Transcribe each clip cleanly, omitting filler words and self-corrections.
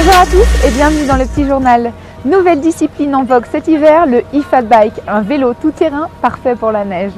Bonjour à tous et bienvenue dans le Petit Journal. Nouvelle discipline en vogue cet hiver, le e-fat bike, un vélo tout-terrain parfait pour la neige.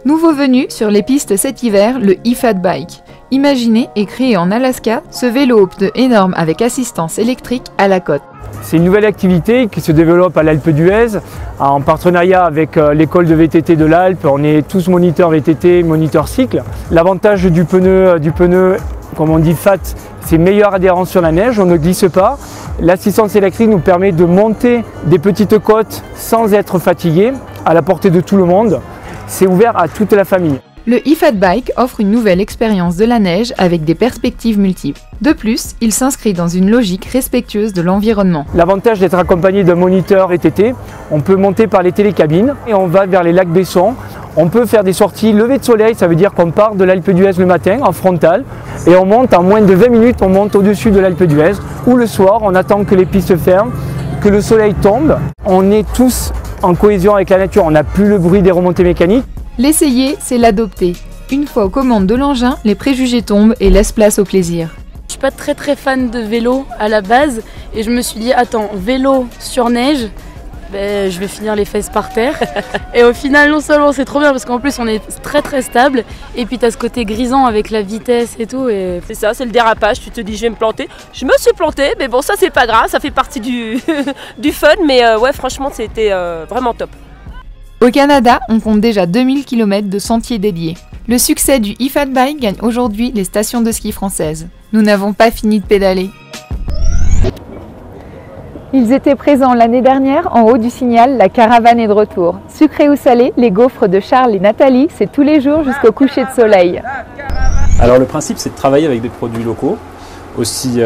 Nouveau venu sur les pistes cet hiver, le e-fat bike. Imaginé et créé en Alaska, ce vélo pneus énorme avec assistance électrique à la côte. C'est une nouvelle activité qui se développe à l'Alpe d'Huez en partenariat avec l'école de VTT de l'Alpe. On est tous moniteurs VTT, moniteurs cycle. L'avantage du pneu, comme on dit fat, c'est meilleure adhérence sur la neige, on ne glisse pas. L'assistance électrique nous permet de monter des petites côtes sans être fatigué, à la portée de tout le monde. C'est ouvert à toute la famille. Le e-fat bike offre une nouvelle expérience de la neige avec des perspectives multiples. De plus, il s'inscrit dans une logique respectueuse de l'environnement. L'avantage d'être accompagné d'un moniteur VTT, on peut monter par les télécabines et on va vers les lacs Besson. On peut faire des sorties lever de soleil, ça veut dire qu'on part de l'Alpe d'Huez le matin en frontal et on monte en moins de 20 minutes, on monte au-dessus de l'Alpe d'Huez. Ou le soir, on attend que les pistes ferment, que le soleil tombe. On est tous en cohésion avec la nature, on n'a plus le bruit des remontées mécaniques. L'essayer, c'est l'adopter. Une fois aux commandes de l'engin, les préjugés tombent et laissent place au plaisir. Je suis pas très fan de vélo à la base et je me suis dit attends, vélo sur neige, je vais finir les fesses par terre. Et au final non seulement c'est trop bien parce qu'en plus on est très stable et puis t'as ce côté grisant avec la vitesse et tout. Et... C'est ça, c'est le dérapage, tu te dis je vais me planter. Je me suis plantée mais bon ça c'est pas grave, ça fait partie du fun mais ouais franchement c'était vraiment top. Au Canada, on compte déjà 2000 km de sentiers dédiés. Le succès du e-fat bike gagne aujourd'hui les stations de ski françaises. Nous n'avons pas fini de pédaler. Ils étaient présents l'année dernière en haut du Signal, la caravane est de retour. Sucré ou salé, les gaufres de Charles et Nathalie, c'est tous les jours jusqu'au coucher de soleil. Alors le principe c'est de travailler avec des produits locaux, aussi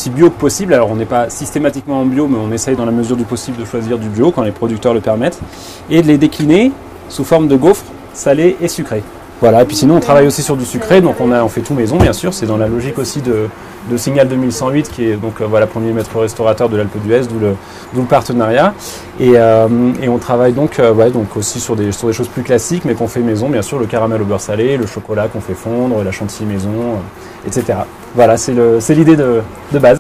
bio que possible. Alors on n'est pas systématiquement en bio mais on essaye dans la mesure du possible de choisir du bio quand les producteurs le permettent et de les décliner sous forme de gaufres salées et sucrées. Voilà, et puis sinon on travaille aussi sur du sucré, donc on fait tout maison bien sûr, c'est dans la logique aussi de Signal 2108 qui est donc voilà, premier maître restaurateur de l'Alpe d'Huez, d'où le partenariat. Et on travaille donc aussi sur des choses plus classiques mais qu'on fait maison, bien sûr le caramel au beurre salé, le chocolat qu'on fait fondre, la chantilly maison, etc. Voilà, c'est l'idée de base.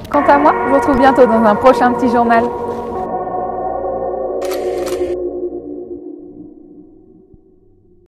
Quant à moi, je vous retrouve bientôt dans un prochain Petit Journal.